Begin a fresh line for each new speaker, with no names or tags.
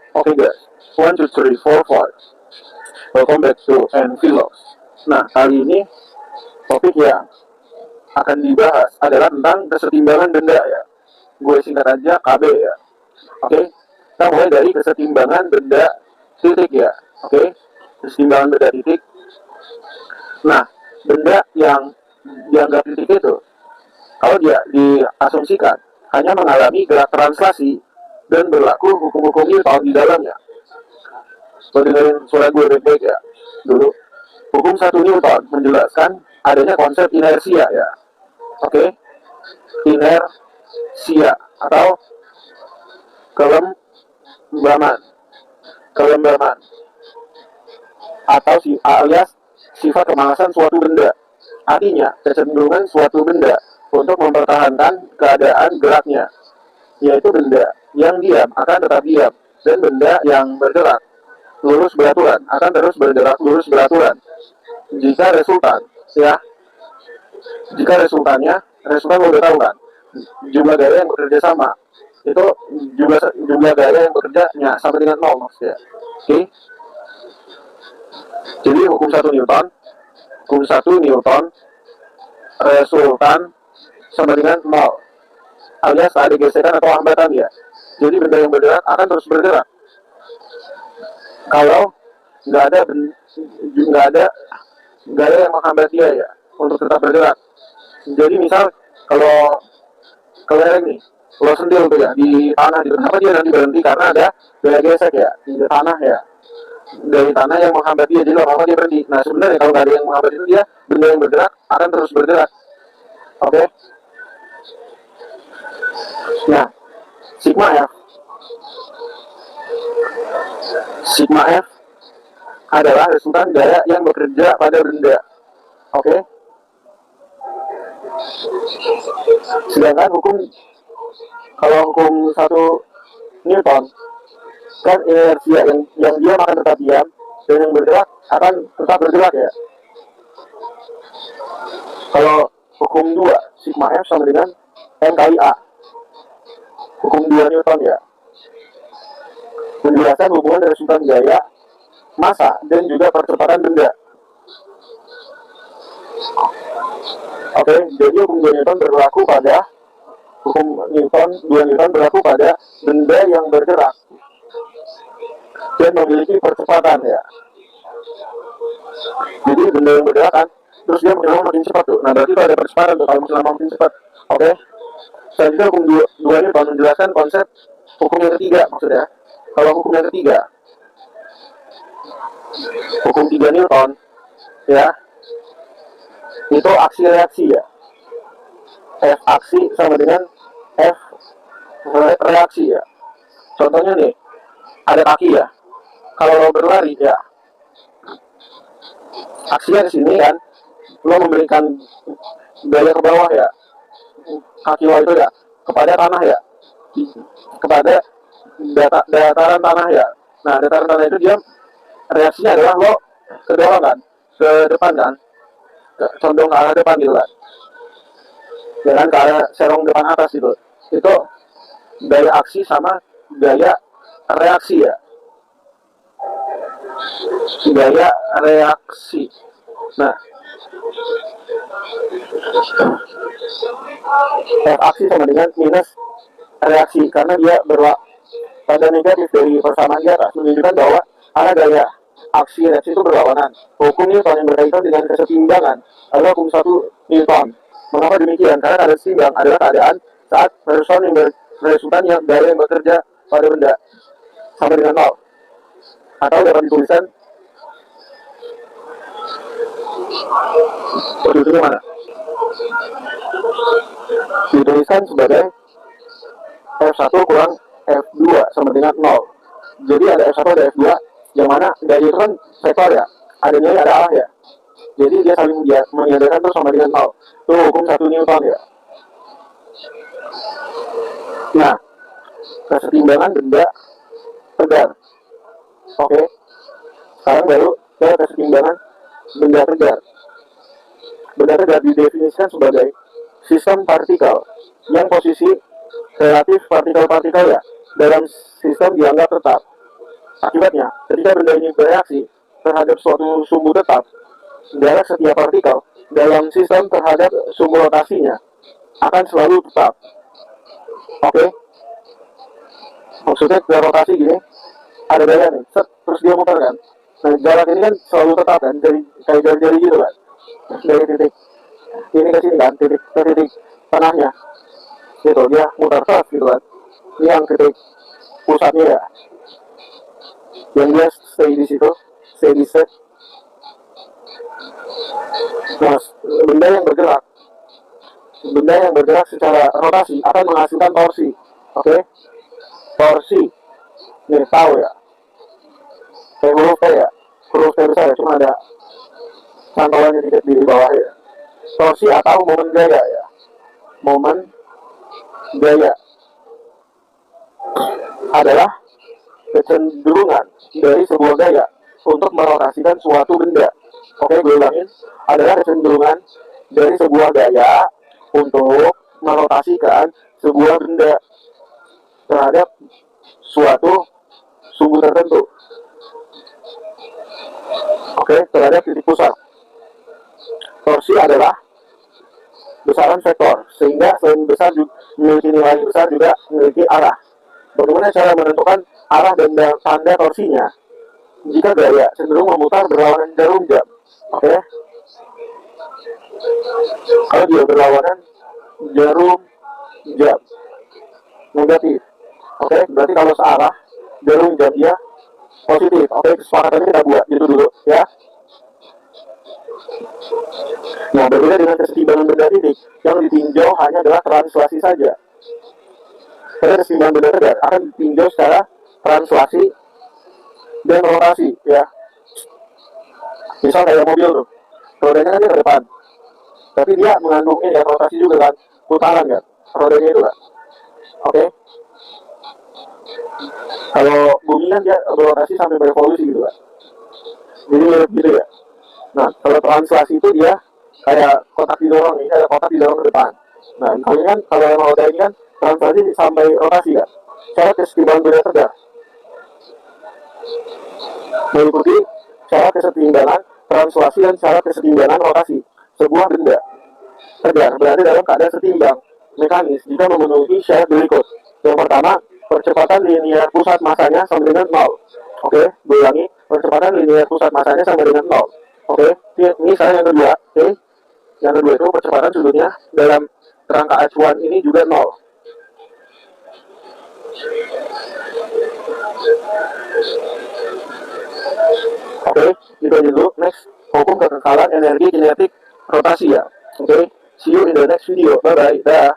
Oke guys, 1, 2, 3, 4, 5. Welcome back to Vlogs. Nah, kali ini topik yang akan dibahas adalah tentang kesetimbangan benda ya. Gue singkat aja KB ya. Oke, kita mulai dari kesetimbangan benda titik ya. Oke, kesetimbangan benda titik. Nah, benda yang dianggap titik itu, kalau dia diasumsikan hanya mengalami gerak translasi dan berlaku hukum-hukum Newton di dalamnya. Dengerin suara gue baik-baik ya. Dulu, hukum 1 Newton menjelaskan adanya konsep inersia ya. Oke, inersia atau kelembaman, kelembaman atau alias sifat kemalasan suatu benda. Artinya, kecenderungan suatu benda untuk mempertahankan keadaan geraknya, yaitu benda yang diam akan tetap diam, dan benda yang bergerak lurus beraturan akan terus bergerak lurus beraturan. Jika resultannya lo udah tahu kan, jumlah gaya yang bekerja sama itu jumlah gaya yang bekerjanya sama dengan 0 maksudnya. Oke. Jadi hukum 1 Newton resultan sama dengan 0, alias tak ada gesekan atau hambatan ya. Jadi benda yang bergerak akan terus bergerak kalau nggak ada gaya yang menghambat dia ya untuk tetap bergerak. Jadi misal kalau kelereng nih, lo sentil tuh ya di tanah, di kenapa dia nanti berhenti? Karena ada gaya gesek ya di tanah ya, dari tanah yang menghambat dia, jadi lama-lama dia berhenti. Nah sebenarnya kalau nggak ada yang menghambat itu, dia benda yang bergerak akan terus bergerak. Oke. Nah, sigma F adalah resultan gaya yang bekerja pada benda. Oke. Sedangkan kalau hukum 1 Newton kan inersia yang diam akan tetap diam, dan yang bergerak akan tetap bergerak ya. Kalau hukum 2 sigma F sama dengan M kali A, hukum 2 Newton ya, menjelaskan hubungan resultan gaya, massa, dan juga percepatan benda. Oke, jadi hukum 2 Newton berlaku pada benda yang bergerak dan memiliki percepatan ya. Jadi benda yang bergerak kan, terus dia makin cepat tuh. Nah berarti itu ada percepatan tuh kalau makin cepat. Oke. Selanjutnya hukum 2 Newton menjelaskan konsep hukum yang ketiga maksudnya. Kalau hukum yang ketiga, hukum 3 Newton ya, itu aksi reaksi ya. F aksi sama dengan F reaksi ya. Contohnya nih, ada kaki ya. Kalau lo berlari ya, aksinya ke sini kan, lo memberikan gaya ke bawah ya, kaki lo itu ya kepada tanah ya, kepada dataran tanah ya. Nah dataran tanah itu dia reaksinya adalah lo ke bawah kan, ke depan kan, condong ke arah depan gitu kan, jangan ke arah serong depan atas gitu. Itu gaya aksi sama gaya reaksi ya, gaya reaksi. Nah F aksi sama dengan minus reaksi, karena dia pada negatif dari persamaan di atas, menunjukkan bahwa ada gaya aksi reaksi itu berlawanan. Hukum Newton yang berkaitan dengan kesetimbangan adalah hukum 1 Newton. Mengapa demikian? Karena keadaan seimbang adalah keadaan saat resultan yang gaya yang bekerja pada benda sama dengan 0, atau dapat dituliskan mana? Dituliskan sebagai F1 kurang F2 sama dengan 0. Jadi ada F1 ada F2, yang mana gaya itu kan vektor ya, ada nilai ada arah ya. Jadi dia saling menyadarkan terus sama dengan 0. Itu hukum 1 Newton ya. Nah, kesetimbangan benda tegar. Oke. Sekarang baru ke kesetimbangan benda tegar. Benda tegar didefinisikan sebagai sistem partikel yang posisi relatif partikel-partikel ya dalam sistem dianggap tetap. Akibatnya, ketika benda ini bereaksi terhadap suatu sumbu tetap, jarak setiap partikel dalam sistem terhadap sumbu rotasinya akan selalu tetap. Oke? Maksudnya dari rotasi gini, ada gaya nih, set, terus dia muter kan. Nah, jarak ini kan selalu tetap kan, dari kayak jari-jari gitu kan. Dari titik ini ke sini kan, titik ke titik tengahnya. Gitu, dia muter terus gitu kan. Ini yang titik pusatnya ya. Yang dia stay di situ, stay di set. Nah, benda yang bergerak secara rotasi akan menghasilkan torsi. Oke? Torsi. Nih, tahu ya. Kayak huruf T ya. Huruf T besar ya, cuma ada cantolannya di bawah ya. Torsi atau momen gaya ya. Momen gaya adalah kecenderungan dari sebuah gaya untuk merotasikan suatu benda. Oke, gue ulangin. Adalah kecenderungan dari sebuah gaya untuk merotasikan sebuah benda terhadap suatu sumbu tertentu. Oke, terhadap titik pusat. Torsi adalah besaran vektor, sehingga selain besar memiliki nilai besar juga memiliki arah. Bagaimana cara menentukan arah dan tanda torsinya? Jika gaya cenderung memutar berlawanan jarum jam. Oke. Kalau dia berlawanan jarum jam negatif. Oke, berarti kalau searah jarum jam dia positif. Oke, kesepakatannya kita buat gitu dulu ya. Nah, berbeda dengan kesetimbangan benda titik, yang ditinjau hanya adalah translasi saja. Pada kesetimbangan benda tegak akan ditinjau secara translasi dan rotasi ya. Misal kayak mobil tuh, rodanya kan dia ke depan, tapi dia mengandung ini ya, rotasi juga kan, putaran kan, rodanya itu kan. Oke. Kalau bumi kan dia berotasi sampai berevolusi gitu kan. Jadi mirip gitu ya. Nah, kalau translasi itu dia kayak kotak didorong nih, ada kotak didorong ke depan. Nah, kali kan kalau yang roda ini kan translasi sampai rotasi kan. Cara kesetimbangan benda tegak mengikuti cara kesetimbangan translasi dan cara kesetimbangan rotasi sebuah benda tegak berada dalam keadaan setimbang mekanis jika memenuhi syarat berikut. Yang pertama, percepatan linear pusat masanya sama dengan 0. Oke, gue ulangi, percepatan linear pusat masanya sama dengan 0. Oke, ini saya yang kedua. Oke, yang kedua itu percepatan sudutnya dalam kerangka acuan ini juga 0. Oke, gitu aja dulu. Next, hukum kekekalan energi kinetik rotasi ya. Oke, see you in the next video. Bye bye. Dah.